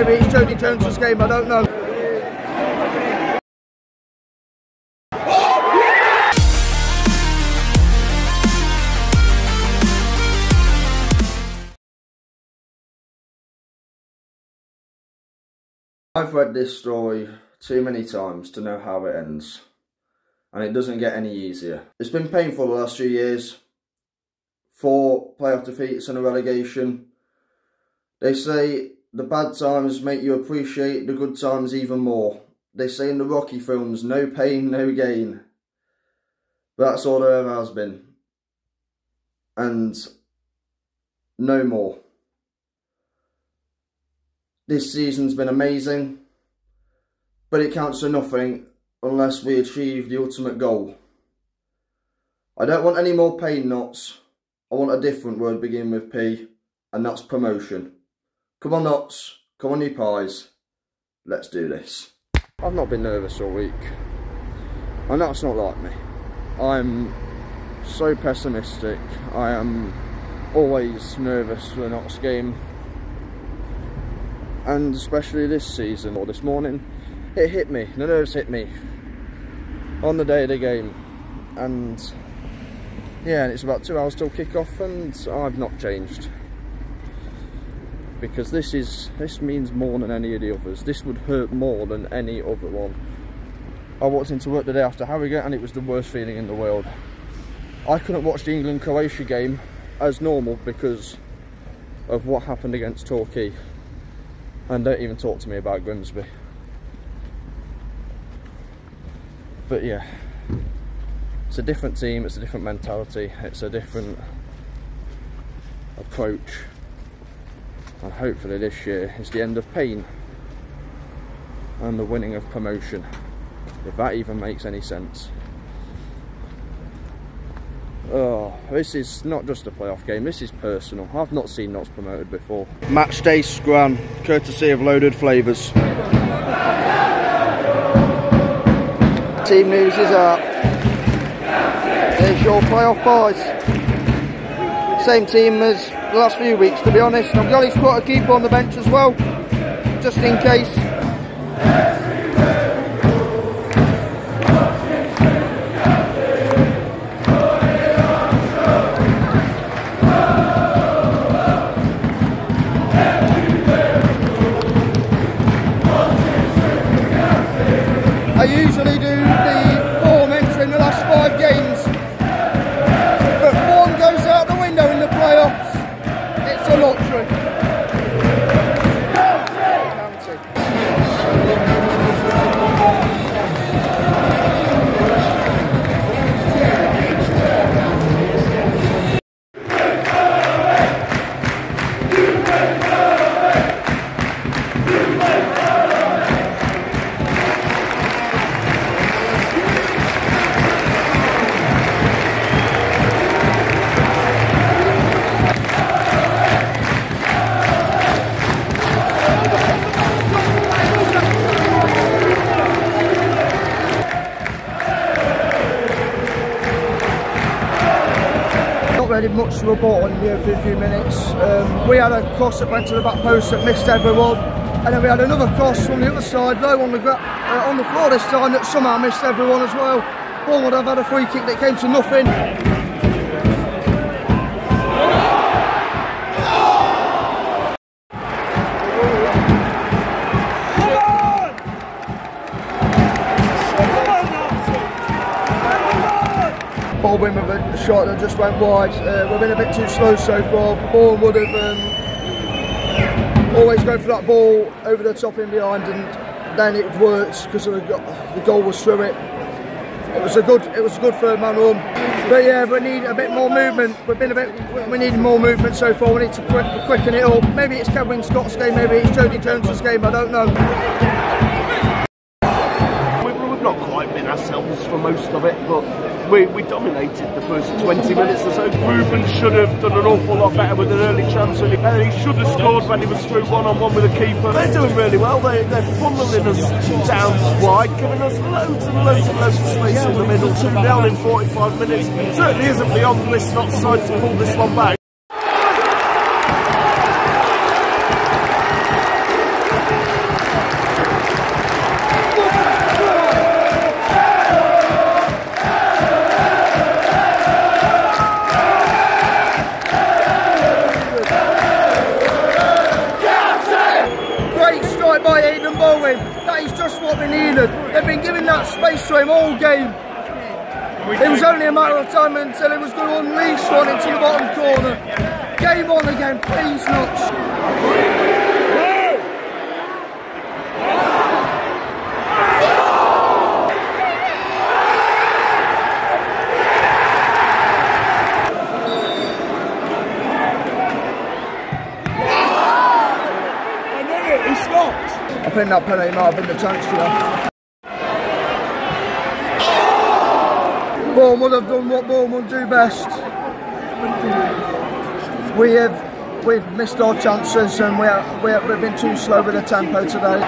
maybe it's Jody Jones's game, I don't know. I've read this story too many times to know how it ends, and it doesn't get any easier. It's been painful the last few years. 4 playoff defeats and a relegation. They say the bad times make you appreciate the good times even more. They say in the Rocky films, no pain, no gain. But that's all there ever has been. And no more. This season's been amazing, but it counts for nothing unless we achieve the ultimate goal. I don't want any more pain knots. I want a different word beginning with P, and that's promotion. Come on knots, come on you pies, let's do this. I've not been nervous all week, and that's not like me. I'm so pessimistic. I am always nervous for the Notts game. And especially this season, or this morning, it hit me, the nerves hit me on the day of the game. And yeah, and it's about 2 hours till kick-off, and I've not changed. Because this means more than any of the others. This would hurt more than any other one. I walked into work the day after Harrogate and it was the worst feeling in the world. I couldn't watch the England-Croatia game as normal because of what happened against Torquay. And don't even talk to me about Grimsby. But yeah, it's a different team, it's a different mentality, it's a different approach. And hopefully this year is the end of pain and the winning of promotion, if that even makes any sense. Oh, this is not just a playoff game, this is personal. I've not seen Notts promoted before. Match day scran, courtesy of Loaded Flavours. Team news is out. There's your playoff boys. Same team as the last few weeks, to be honest. I've got his put a keeper on the bench as well, just in case. I usually do the form entry in the last 5 games, but form goes out the window in the playoffs. It's a lottery. Really much to report on in the opening few minutes. We had a cross that went to the back post that missed everyone, and then we had another cross from the other side, low on the floor this time, that somehow missed everyone as well. Boreham would have had a free kick that came to nothing. Ball win with a shot that just went wide. We've been a bit too slow so far. Boreham would have always go for that ball over the top and behind, and then it worked because the goal was through it. It was a good third man run. But yeah, we need a bit more movement. We need more movement so far. We need to quicken it up. Maybe it's Kevin Scott's game. Maybe it's Jody Jones's game. I don't know. We've not quite been ourselves for most of it, but we dominated the first 20 minutes or so. Ruben should have done an awful lot better with an early chance, and he should have scored when he was through one-on-one with the keeper. They're doing really well. They're funneling us down wide, giving us loads and loads and loads of space in the middle. 2-0 in 45 minutes. Certainly isn't beyond this Notts side to pull this one back. right by Aidan Bowen. That is just what we needed. They've been giving that space to him all game. It was only a matter of time until he was going to unleash one into the bottom corner. Game on again, please nuts. I think that penalty might have been the chance, you know. Boreham have done what Boreham do best. We've missed our chances and we've been too slow with the tempo today.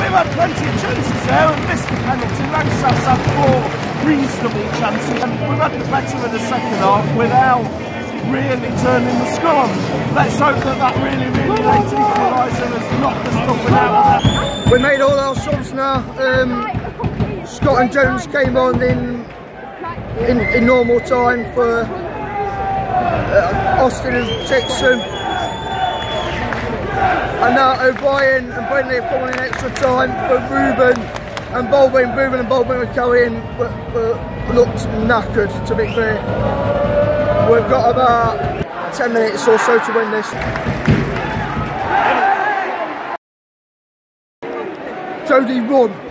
We've had plenty of chances there and missed the penalty. Langsouth's had 4 reasonable chances and we've had the better of the second half without really turning the score. Let's hope that really late equaliser has knocked us up and out of that. We made all our subs now. Scott and Jones came on in normal time for Austin and Dixon. And now O'Brien and Brendan have come on in extra time for Ruben and Baldwin. Ruben and Baldwin were going but looked knackered, to be fair. We've got about 10 minutes or so to win this. Jody, run.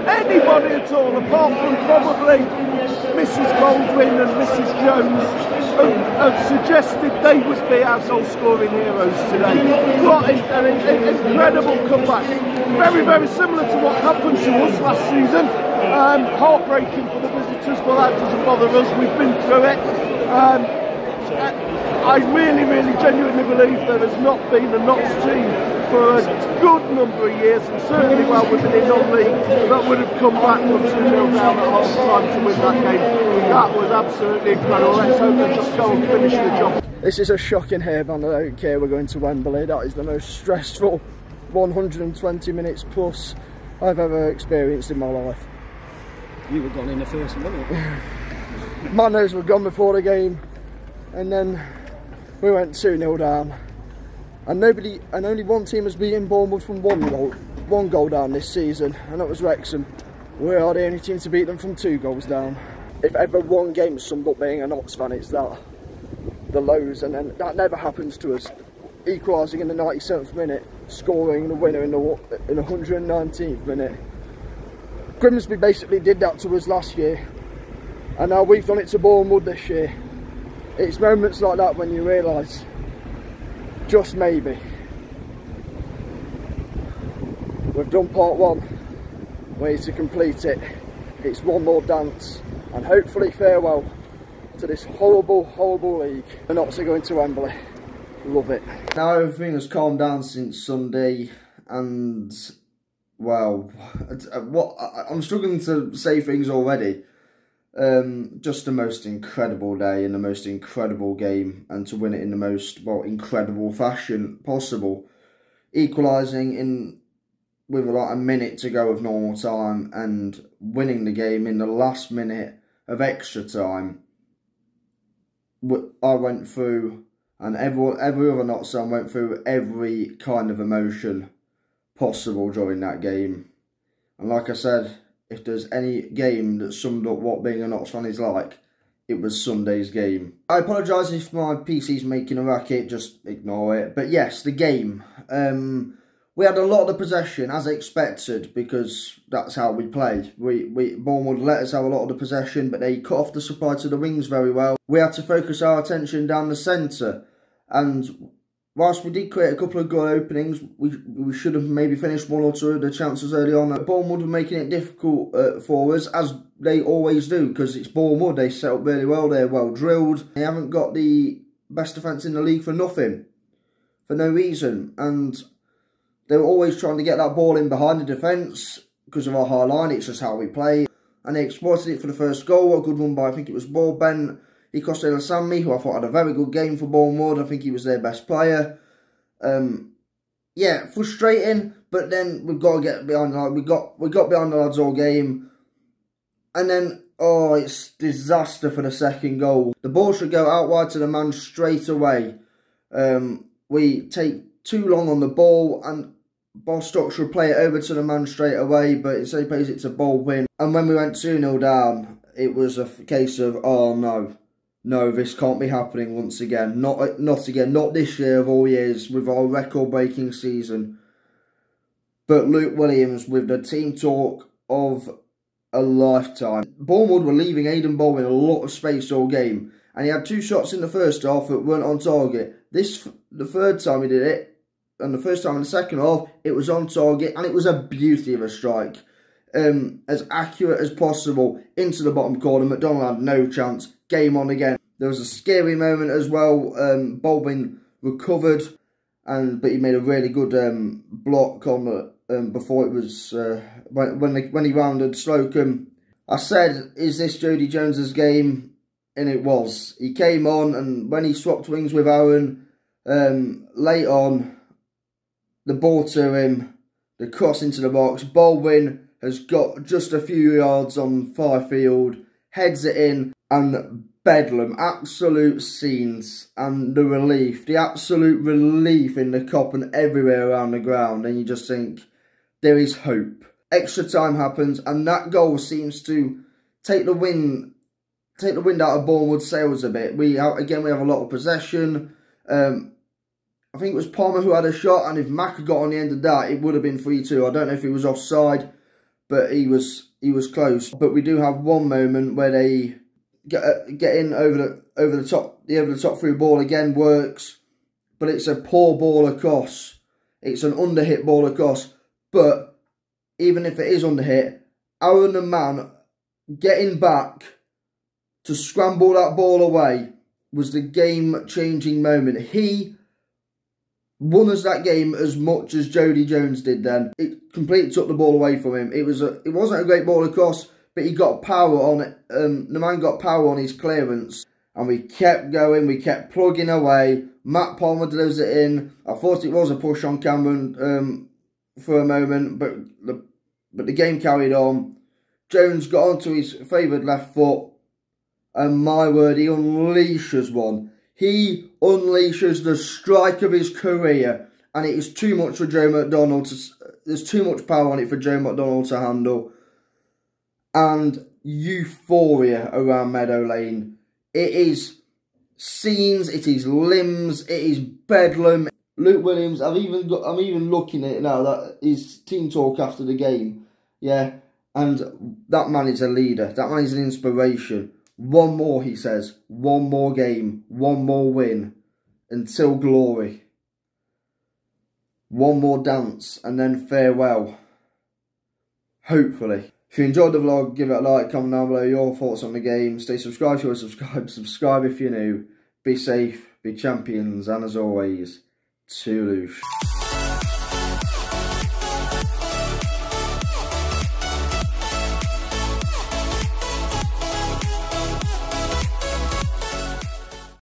Anybody at all, apart from probably Mrs. Baldwin and Mrs. Jones, have suggested they would be our goal-scoring heroes today. What an incredible comeback. Very, very similar to what happened to us last season. Heartbreaking for the visitors, but that doesn't bother us. We've been through it. I really, really genuinely believe there has not been a Notts team for a good number of years, and certainly while we've been in non-league, that would have come back from 2-0 down at half-time to win that game. That was absolutely incredible. Let's hope they just go and finish the job. This is a shocking hairband. I don't care, we're going to Wembley. That is the most stressful 120 minutes plus I've ever experienced in my life. You were gone in the first minute. Manners were gone before the game, and then we went 2-0 down. And only one team has beaten Bournemouth from one goal down this season, and that was Wrexham. We are the only team to beat them from 2 goals down. If ever one game summed up being a Notts fan, it's that. The lows, and then that never happens to us. Equalising in the 97th minute, scoring the winner in the 119th minute. Grimsby basically did that to us last year, and now we've done it to Bournemouth this year. It's moments like that when you realise, just maybe, we've done part 1, we need to complete it. It's one more dance, and hopefully farewell to this horrible, horrible league. The Notts are going to Wembley. Love it. Now everything has calmed down since Sunday, and well, I'm struggling to say things already. Just the most incredible day and the most incredible game, and to win it in the most, well, incredible fashion possible. Equalising with like a minute to go of normal time and winning the game in the last minute of extra time. I went through, and every other Notts fan went through every kind of emotion possible during that game. And like I said, if there's any game that summed up what being a Notts fan is like, it was Sunday's game. I apologise if my PC's making a racket, just ignore it. But yes, the game. We had a lot of the possession, as expected, because that's how we play. Bournemouth let us have a lot of the possession, but they cut off the supply to the wings very well. We had to focus our attention down the centre, and whilst we did create a couple of good openings, we should have maybe finished 1 or 2 of the chances early on. Bournemouth were making it difficult for us, as they always do, because it's Bournemouth. They set up really well, they're well drilled. They haven't got the best defence in the league for nothing, for no reason, and they were always trying to get that ball in behind the defence because of our high line. It's just how we play. And they exploited it for the first goal. A good one by, I think it was Boreham. He cost Sammy, who I thought had a very good game for Bournemouth. I think he was their best player. Yeah, frustrating. But then we've got to get behind the lads. We got behind the lads all game. And then, oh, it's disaster for the second goal. The ball should go out wide to the man straight away. We take too long on the ball, and Bostock should play it over to the man straight away, but instead he plays it to Baldwin. And when we went 2-0 down, it was a case of, oh no, this can't be happening once again. Not again, not this year of all years, with our record-breaking season. But Luke Williams, with the team talk of a lifetime. Bournemouth were leaving Aidan Baldwin a lot of space all game, and he had 2 shots in the first half that weren't on target. The third time he did it, and the first time in the second half, it was on target, and it was a beauty of a strike. As accurate as possible, into the bottom corner. McDonald had no chance. Game on again. There was a scary moment as well. Baldwin recovered, but he made a really good block on before it was when he rounded Slocum. I said, is this Jody Jones's game? And it was. He came on, and when he swapped wings with Aaron, late on, the ball to him, the cross into the box. Baldwin has got just a few yards on far field, heads it in, and bedlam, absolute scenes, and the absolute relief in the cop and everywhere around the ground, and you just think, there is hope. Extra time happens, and that goal seems to take the wind out of Bournemouth's sails a bit. We have a lot of possession. I think it was Palmer who had a shot, and if Mack had got on the end of that, it would have been 3-2. I don't know if he was offside, but he was close. But we do have one moment where they get in over the top. The over the top through ball again works, but it's a poor ball across. It's an underhit ball across. But even if it is underhit, Aaron the man getting back to scramble that ball away was the game-changing moment. He won us that game as much as Jody Jones did then. It completely took the ball away from him. It wasn't a great ball across, but he got power on it. The man got power on his clearance. And we kept going, we kept plugging away. Matt Palmer delivers it in. I thought it was a push on Cameron for a moment, but the game carried on. Jones got onto his favoured left foot. And my word, he unleashes one. He unleashes the strike of his career. And it is too much for Joe McDonald. There's too much power on it for Joe McDonald to handle. And euphoria around Meadow Lane. It is scenes, it is limbs, it is bedlam. Luke Williams, I'm even looking at it now, that his team talk after the game. Yeah, and that man is a leader. That man is an inspiration. One more, he says. One more game. One more win. Until glory. One more dance. And then farewell. Hopefully. If you enjoyed the vlog, give it a like, comment down below your thoughts on the game. Stay subscribed if you want to subscribe. Subscribe if you're new. Be safe, be champions, and as always, toodaloosh.